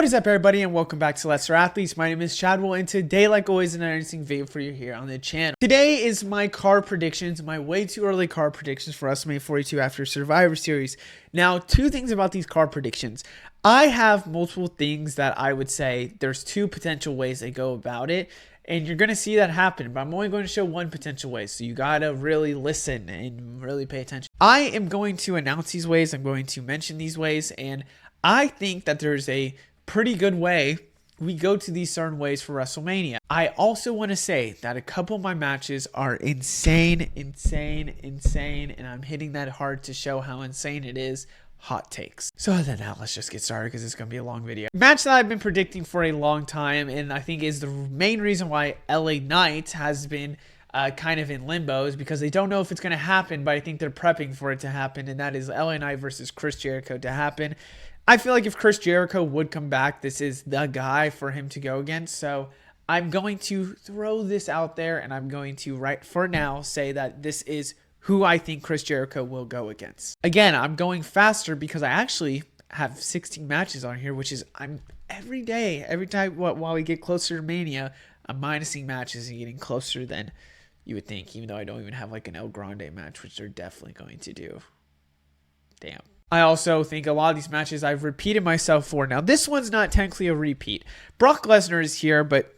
What is up, everybody, and welcome back to Lesser Athletes. My name is Chadwell, and today, like always, an interesting video for you here on the channel. Today is my card predictions, my way too early card predictions for WrestleMania 42 after Survivor Series. Now, two things about these card predictions. I have multiple things that I would say there's two potential ways they go about it, and you're going to see that happen, but I'm only going to show one potential way, so you got to really listen and really pay attention. I am going to announce these ways, I'm going to mention these ways, and I think that there's a pretty good way we go to these certain ways for WrestleMania. I also want to say that a couple of my matches are insane, and I'm hitting that hard to show how insane it is. Hot takes. So then now let's just get started because it's going to be a long video. Match that I've been predicting for a long time, and I think is the main reason why LA Knight has been kind of in limbo, is because they don't know if it's going to happen, but I think they're prepping for it to happen, and that is LA Knight versus Chris Jericho to happen. I feel like if Chris Jericho would come back, this is the guy for him to go against. So I'm going to throw this out there, and I'm going to, right for now, say that this is who I think Chris Jericho will go against. Again, I'm going faster because I actually have 16 matches on here, which is every time while we get closer to Mania, I'm minusing matches and getting closer than you would think, even though I don't even have like an El Grande match, which they're definitely going to do. Damn. I also think a lot of these matches I've repeated myself for. Now, this one's not technically a repeat. Brock Lesnar is here, but,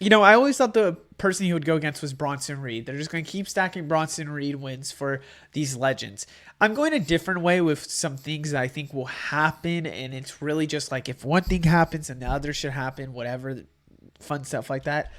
you know, I always thought the person he would go against was Bronson Reed. They're just going to keep stacking Bronson Reed wins for these legends. I'm going a different way with some things that I think will happen, and it's really just like if one thing happens and the other should happen, whatever, fun stuff like that.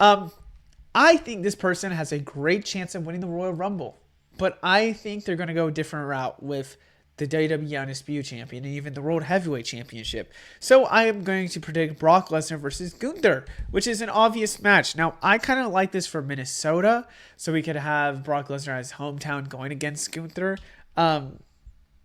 I think this person has a great chance of winning the Royal Rumble, but I think they're going to go a different route with the WWE Undisputed Champion, and even the World Heavyweight Championship. So I am going to predict Brock Lesnar versus Gunther, which is an obvious match. Now, I kind of like this for Minnesota, so we could have Brock Lesnar as hometown going against Gunther. But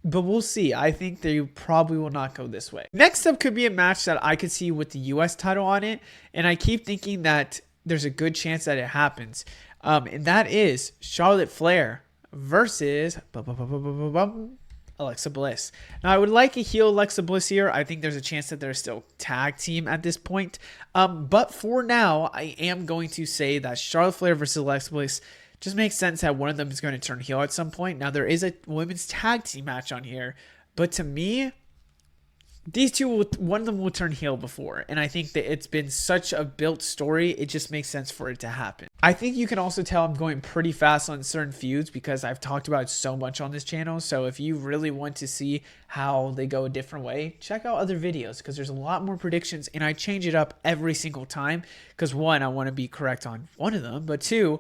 we'll see. I think they probably will not go this way. Next up could be a match that I could see with the U.S. title on it, and I keep thinking that there's a good chance that it happens. And that is Charlotte Flair versus Alexa Bliss. Now, I would like a heel Alexa Bliss here. I think there's a chance that they're still tag team at this point. But for now, I am going to say that Charlotte Flair versus Alexa Bliss just makes sense that one of them is going to turn heel at some point. Now, there is a women's tag team match on here, but to me, these two, one of them will turn heel before, and I think that it's been such a built story, it just makes sense for it to happen. I think you can also tell I'm going pretty fast on certain feuds because I've talked about it so much on this channel, so if you really want to see how they go a different way, check out other videos because there's a lot more predictions, and I change it up every single time because one, I want to be correct on one of them, but two,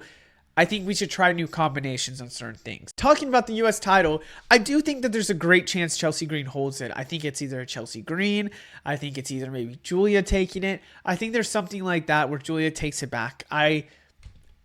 I think we should try new combinations on certain things. Talking about the U.S. title, I do think that there's a great chance Chelsea Green holds it. I think it's either Chelsea Green. I think it's either maybe Julia taking it. I think there's something like that where Julia takes it back. I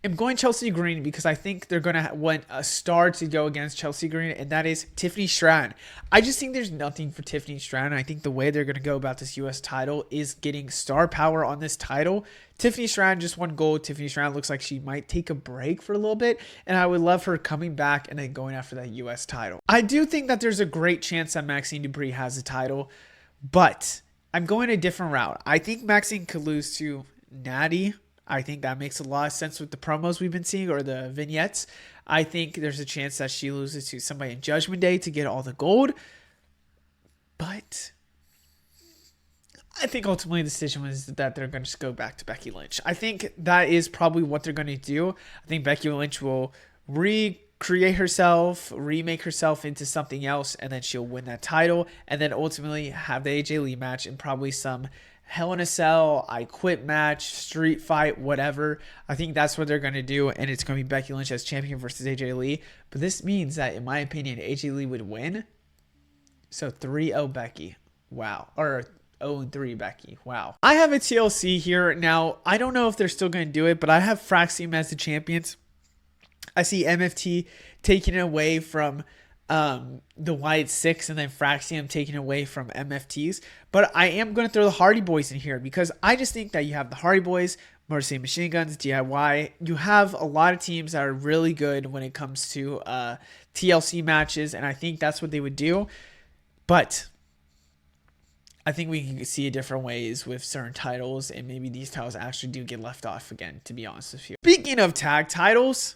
am going Chelsea Green because I think they're going to want a star to go against Chelsea Green, and that is Tiffany Stratton. I just think there's nothing for Tiffany Stratton. I think the way they're going to go about this U.S. title is getting star power on this title. Tiffany Stratton just won gold. Tiffany Stratton looks like she might take a break for a little bit, and I would love her coming back and then going after that U.S. title. I do think that there's a great chance that Maxine Dupree has the title, but I'm going a different route. I think Maxine could lose to Natty. I think that makes a lot of sense with the promos we've been seeing or the vignettes. I think there's a chance that she loses to somebody in Judgment Day to get all the gold. But I think ultimately the decision was that they're going to just go back to Becky Lynch. I think that is probably what they're going to do. I think Becky Lynch will recreate herself, remake herself into something else, and then she'll win that title. And then ultimately have the AJ Lee match and probably some Hell in a Cell, I Quit match, street fight, whatever. I think that's what they're going to do, and it's going to be Becky Lynch as champion versus AJ Lee. But this means that, in my opinion, AJ Lee would win. So 3-0 Becky. Wow. Or 0-3 Becky. Wow. I have a TLC here. Now, I don't know if they're still going to do it, but I have Fraxium as the champions. I see MFT taking it away from the Wyatt Six, and then Fraxium taken away from MFTs. But I am going to throw the Hardy Boys in here because I just think that you have the Hardy Boys, Motor City Machine Guns, DIY. You have a lot of teams that are really good when it comes to TLC matches, and I think that's what they would do. But I think we can see it different ways with certain titles, and maybe these titles actually do get left off again, to be honest with you. Speaking of tag titles,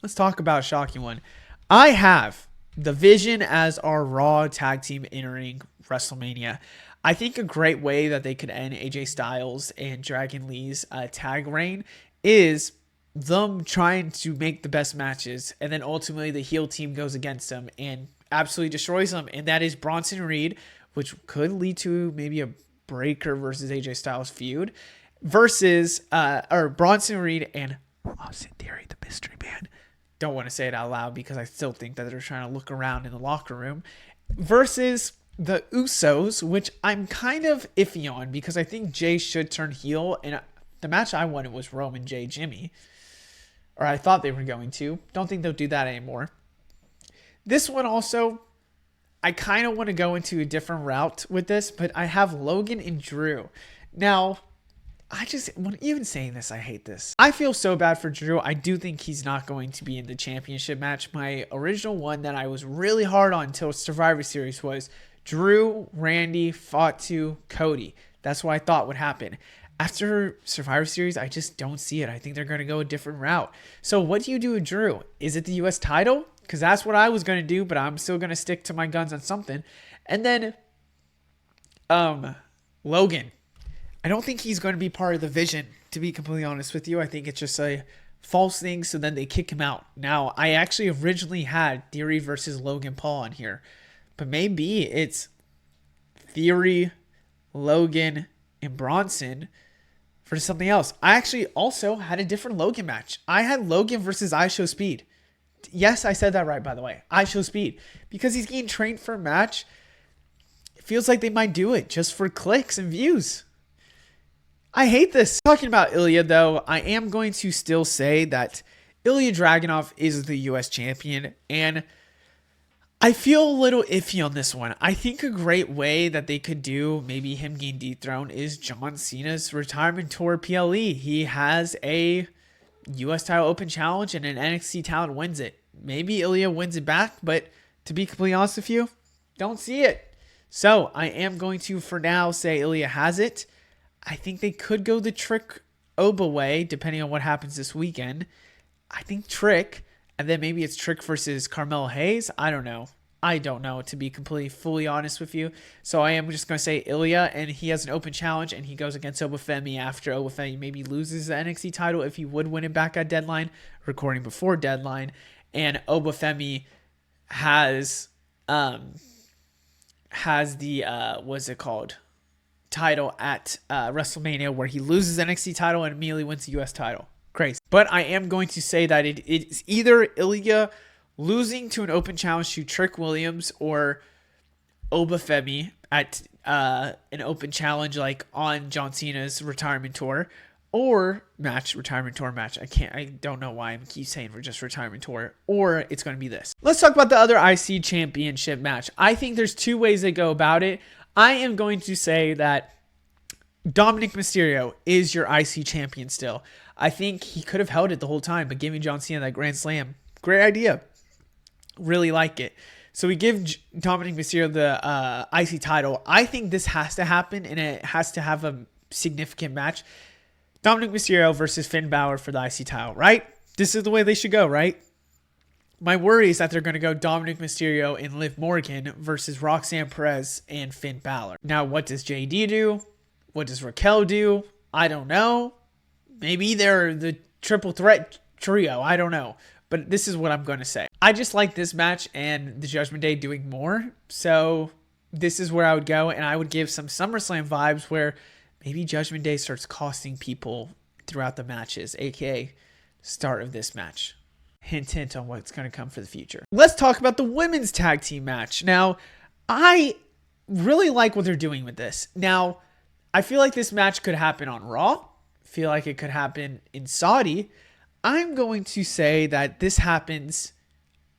let's talk about a shocking one. I have the Vision as our Raw tag team entering WrestleMania. I think a great way that they could end AJ Styles and Dragon Lee's tag reign is them trying to make the best matches, and then ultimately the heel team goes against them and absolutely destroys them, and that is Bronson Reed, which could lead to maybe a Breakker versus AJ Styles feud, versus Bronson Reed and Austin Theory, the Mystery Man. Don't want to say it out loud because I still think that they're trying to look around in the locker room, versus the Usos, which I'm kind of iffy on because I think Jay should turn heel, and the match I wanted was Roman, Jay, Jimmy, or I thought they were going to. Don't think they'll do that anymore. This one also, I kind of want to go into a different route with this, but I have Logan and Drew. Now, when even saying this, I hate this. I feel so bad for Drew. I do think he's not going to be in the championship match. My original one that I was really hard on until Survivor Series was Drew, Randy, Fatu, Cody. That's what I thought would happen. After Survivor Series, I just don't see it. I think they're going to go a different route. So what do you do with Drew? Is it the U.S. title? Because that's what I was going to do, but I'm still going to stick to my guns on something. And then Logan. I don't think he's going to be part of the Vision, to be completely honest with you. I think it's just a false thing, so then they kick him out. Now, I actually originally had Theory versus Logan Paul on here, but maybe it's Theory, Logan, and Bronson for something else. I actually also had a different Logan match. I had Logan versus I Show Speed. Yes, I said that right, by the way. I Show Speed. Because he's getting trained for a match, it feels like they might do it just for clicks and views. I hate this. Talking about Ilya, though, I am going to still say that Ilya Dragunov is the U.S. champion, and I feel a little iffy on this one. I think a great way that they could do maybe him getting dethroned is John Cena's retirement tour PLE. He has a U.S. title open challenge and an NXT talent wins it. Maybe Ilya wins it back, but to be completely honest with you, don't see it. So I am going to, for now, say Ilya has it. I think they could go the Trick Oba way, depending on what happens this weekend. I think Trick, and then maybe it's Trick versus Carmelo Hayes. I don't know, to be completely fully honest with you. So I am just going to say Ilya, and he has an open challenge, and he goes against Obafemi after Obafemi maybe loses the NXT title if he would win it back at Deadline, recording before Deadline. And Obafemi has the, what's it called? Title at WrestleMania, where he loses the NXT title and immediately wins the US title. Crazy. But I am going to say that it's either Ilya losing to an open challenge to Trick Williams or Obafemi at an open challenge like on John Cena's retirement tour retirement tour match. I don't know why I keep saying we're just retirement tour, or it's going to be this. Let's talk about the other IC championship match. I think there's two ways they go about it. I am going to say that Dominic Mysterio is your IC champion still. I think he could have held it the whole time, but giving John Cena that Grand Slam, great idea. Really like it. So we give Dominic Mysterio the IC title. I think this has to happen, and it has to have a significant match. Dominic Mysterio versus Finn Balor for the IC title, right? This is the way they should go, right? My worry is that they're going to go Dominic Mysterio and Liv Morgan versus Roxanne Perez and Finn Balor. Now, what does JD do? What does Raquel do? I don't know. Maybe they're the triple threat trio. I don't know. But this is what I'm going to say. I just like this match and the Judgment Day doing more. So this is where I would go. And I would give some SummerSlam vibes where maybe Judgment Day starts costing people throughout the matches, aka start of this match. Hint, hint on what's going to come for the future. Let's talk about the women's tag team match. Now, I really like what they're doing with this. Now, I feel like this match could happen on Raw. I feel like it could happen in Saudi. I'm going to say that this happens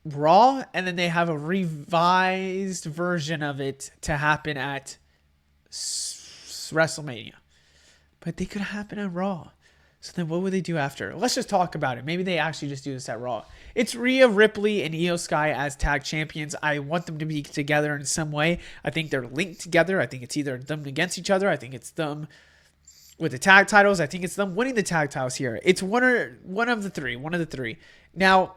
Raw, and then they have a revised version of it to happen at WrestleMania. But they could happen on Raw. So then what would they do after? Let's just talk about it. Maybe they actually just do this at Raw. It's Rhea Ripley and Io Sky as tag champions. I want them to be together in some way. I think they're linked together. I think it's either them against each other. I think it's them with the tag titles. I think it's them winning the tag titles here. It's one of the three. Now,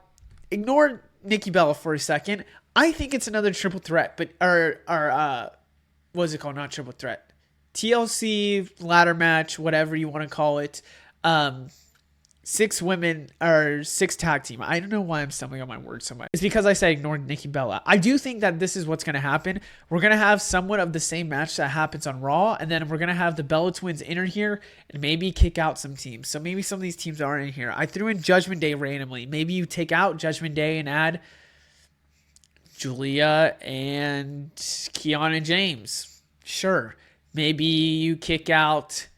ignore Nikki Bella for a second. I think it's another triple threat, but what is it called? Not triple threat. TLC ladder match, whatever you want to call it. 6 women or 6 tag team. I don't know why I'm stumbling on my words so much. It's because I said ignore Nikki Bella. I do think that this is what's going to happen. We're going to have somewhat of the same match that happens on Raw, and then we're going to have the Bella Twins enter here and maybe kick out some teams. So maybe some of these teams aren't in here. I threw in Judgment Day randomly. Maybe you take out Judgment Day and add Julia and Kiana James. Sure. Maybe you kick out...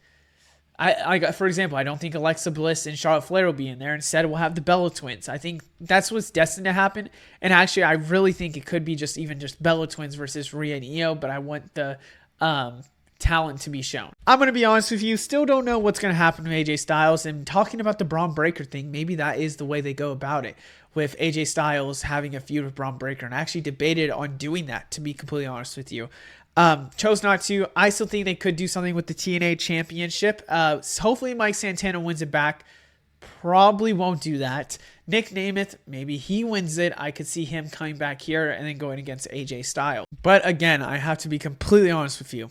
for example, I don't think Alexa Bliss and Charlotte Flair will be in there. Instead, we'll have the Bella Twins. I think that's what's destined to happen. And actually, I really think it could be just Bella Twins versus Rhea and Io, but I want the talent to be shown. I'm going to be honest with you, still don't know what's going to happen with AJ Styles. And talking about the Braun Breaker thing, maybe that is the way they go about it, with AJ Styles having a feud with Braun Breaker. And I actually debated on doing that, to be completely honest with you. Chose not to. I still think they could do something with the TNA Championship. Hopefully Mike Santana wins it back. Probably won't do that. Nick Namath, maybe he wins it. I could see him coming back here and then going against AJ Styles. But again, I have to be completely honest with you.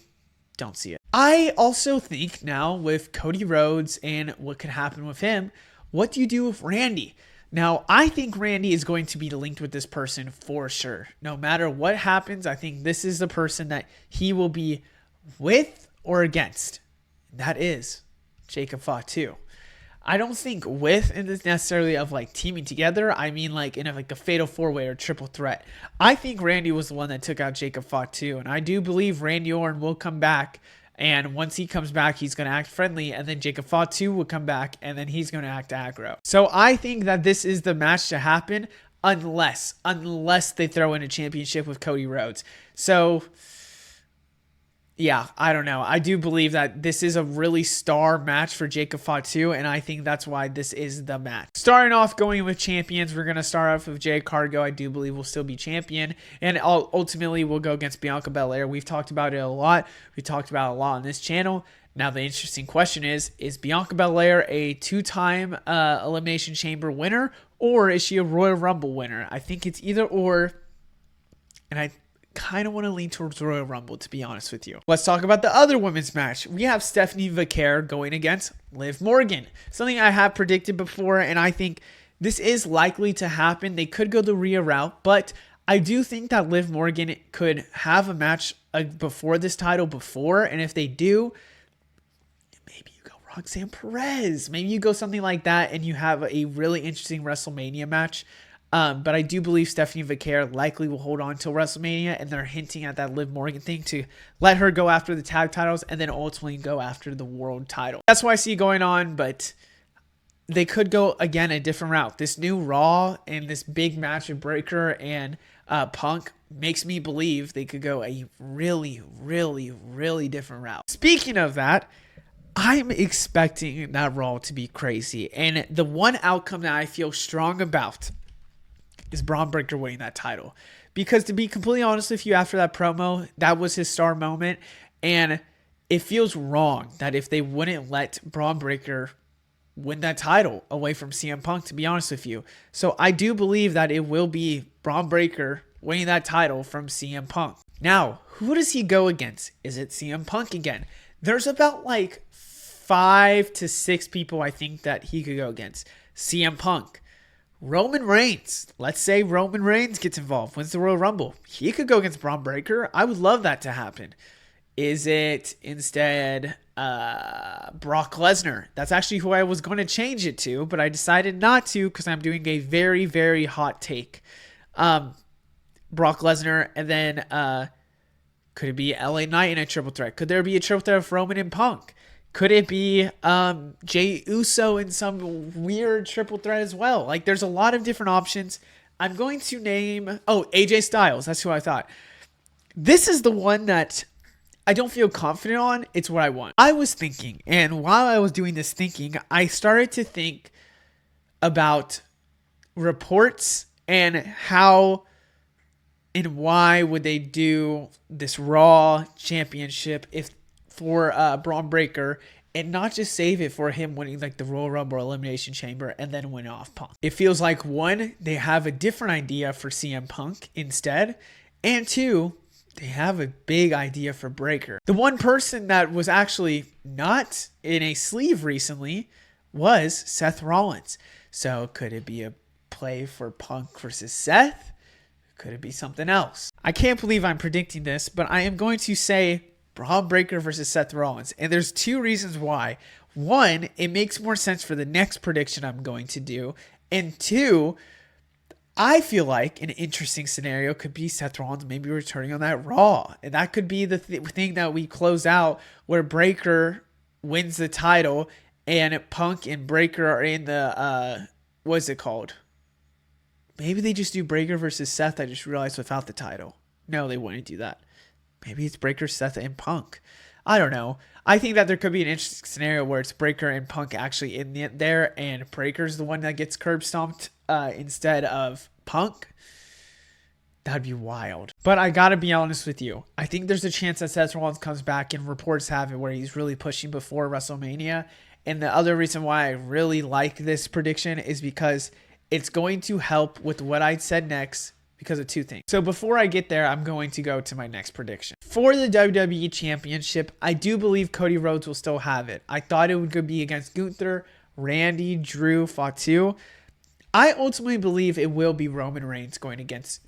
Don't see it. I also think now with Cody Rhodes and what could happen with him, what do you do with Randy? Now, I think Randy is going to be linked with this person for sure. No matter what happens, I think this is the person that he will be with or against. That is Jacob Fatu. I don't think with is necessarily of like teaming together. I mean like in a fatal 4-way or triple threat. I think Randy was the one that took out Jacob Fatu, and I do believe Randy Orton will come back. And once he comes back, he's going to act friendly. And then Jacob Fatu will come back. And then he's going to act aggro. So I think that this is the match to happen unless they throw in a championship with Cody Rhodes. So, yeah, I don't know. I do believe that this is a really star match for Jacob Fatu. And I think that's why this is the match. Starting off going with champions, we're going to start off with Jade Cargill. I do believe will still be champion. And ultimately, we'll go against Bianca Belair. We've talked about it a lot. We talked about it a lot on this channel. Now, the interesting question is Bianca Belair a 2-time Elimination Chamber winner? Or is she a Royal Rumble winner? I think it's either or. And I kind of want to lean towards Royal Rumble, to be honest with you. Let's talk about the other women's match. We have Stephanie Vaquer going against Liv Morgan. Something I have predicted before, and I think this is likely to happen. They could go the Rhea route, but I do think that Liv Morgan could have a match before this title before, and if they do, maybe you go Roxanne Perez. Maybe you go something like that, and you have a really interesting WrestleMania match. But I do believe Stephanie Vaquer likely will hold on till WrestleMania, and they're hinting at that Liv Morgan thing to let her go after the tag titles and then ultimately go after the world title. That's what I see going on, but they could go, again, a different route. This new Raw and this big match of Breaker and Punk makes me believe they could go a really, really, really different route. Speaking of that, I'm expecting that Raw to be crazy, and the one outcome that I feel strong about is Braun Breaker winning that title. Because to be completely honest with you, after that promo, that was his star moment. And it feels wrong that if they wouldn't let Braun Breaker win that title away from CM Punk, to be honest with you. So I do believe that it will be Braun Breaker winning that title from CM Punk. Now, who does he go against? Is it CM Punk again? There's about like 5 to 6 people I think that he could go against. CM Punk. Roman Reigns. Let's say Roman Reigns gets involved, wins the Royal Rumble. He could go against Braun Breaker. I would love that to happen. Is it instead Brock Lesnar? That's actually who I was going to change it to, but I decided not to because I'm doing a very, very hot take. Brock Lesnar, and then could it be LA Knight in a triple threat? Could there be a triple threat of Roman and Punk? Could it be Jey Uso in some weird triple threat as well? Like, there's a lot of different options. I'm going to name... Oh, AJ Styles. That's who I thought. This is the one that I don't feel confident on. It's what I want. I was thinking, and while I was doing this thinking, I started to think about reports and how and why would they do this Raw championship if for Braun Breaker and not just save it for him winning like the Royal Rumble or Elimination Chamber and then win off Punk. It feels like one, they have a different idea for CM Punk instead, and two, they have a big idea for Breaker. The one person that was actually not in a sleeve recently was Seth Rollins. So could it be a play for Punk versus Seth? Could it be something else? I can't believe I'm predicting this, but I am going to say Braun Breaker versus Seth Rollins. And there's two reasons why. One, it makes more sense for the next prediction I'm going to do. And two, I feel like an interesting scenario could be Seth Rollins maybe returning on that Raw. And that could be the thing that we close out where Breaker wins the title and Punk and Breaker are in the, what's it called? Maybe they just do Breaker versus Seth. I just realized without the title. No, they wouldn't do that. Maybe it's Breaker, Seth, and Punk. I don't know. I think that there could be an interesting scenario where it's Breaker and Punk actually in there, and Breaker's the one that gets curb stomped instead of Punk. That'd be wild. But I gotta be honest with you. I think there's a chance that Seth Rollins comes back, and reports have it where he's really pushing before WrestleMania. And the other reason why I really like this prediction is because it's going to help with what I said next because of two things. So before I get there, I'm going to go to my next prediction. For the WWE Championship, I do believe Cody Rhodes will still have it. I thought it would be against Gunther, Randy, Drew, Fatu. I ultimately believe it will be Roman Reigns going against,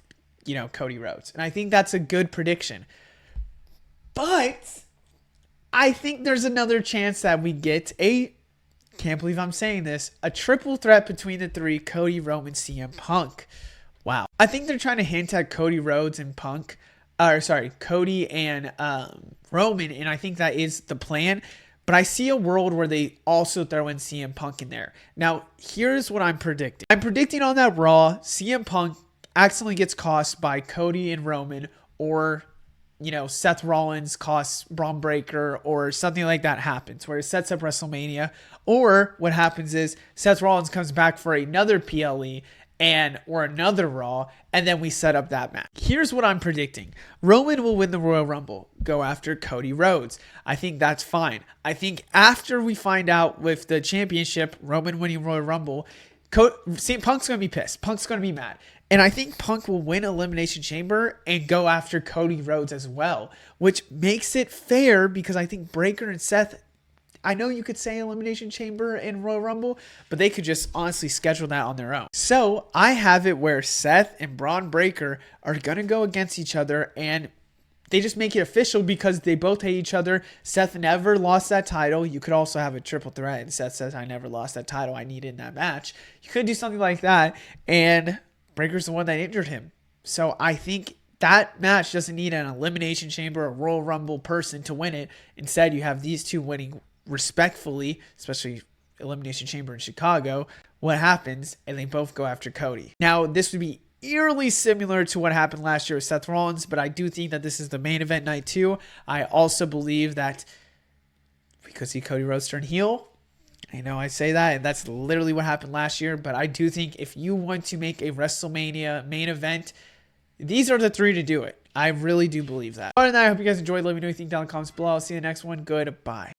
Cody Rhodes. And I think that's a good prediction. But I think there's another chance that we get can't believe I'm saying this, a triple threat between the three, Cody, Roman, CM Punk. Wow. I think they're trying to hint at Cody Rhodes and Cody and Roman, and I think that is the plan. But I see a world where they also throw in CM Punk in there. Now, here's what I'm predicting. I'm predicting on that Raw, CM Punk accidentally gets cost by Cody and Roman, or Seth Rollins costs Braun Breaker, or something like that happens where it sets up WrestleMania. Or what happens is Seth Rollins comes back for another PLE or another Raw, and then we set up that match. Here's what I'm predicting. Roman will win the Royal Rumble, go after Cody Rhodes. I think that's fine. I think after we find out with the championship, Roman winning Royal Rumble, Punk's going to be pissed. Punk's going to be mad. And I think Punk will win Elimination Chamber and go after Cody Rhodes as well, which makes it fair because I think Breaker and Seth, I know you could say Elimination Chamber and Royal Rumble, but they could just honestly schedule that on their own. So I have it where Seth and Braun Breaker are going to go against each other, and they just make it official because they both hate each other. Seth never lost that title. You could also have a triple threat, and Seth says, I never lost that title. I need it in that match. You could do something like that, and Breaker's the one that injured him. So I think that match doesn't need an Elimination Chamber or Royal Rumble person to win it. Instead, you have these two winning respectfully, especially Elimination Chamber in Chicago. What happens? And they both go after Cody. Now, this would be eerily similar to what happened last year with Seth Rollins, but I do think that this is the main event night too. I also believe that we could see Cody Rhodes turn heel. I know I say that, and that's literally what happened last year, but I do think if you want to make a WrestleMania main event, these are the three to do it. I really do believe that. Other than that, I hope you guys enjoyed. Let me know what you think down in the comments below. I'll see you in the next one. Goodbye.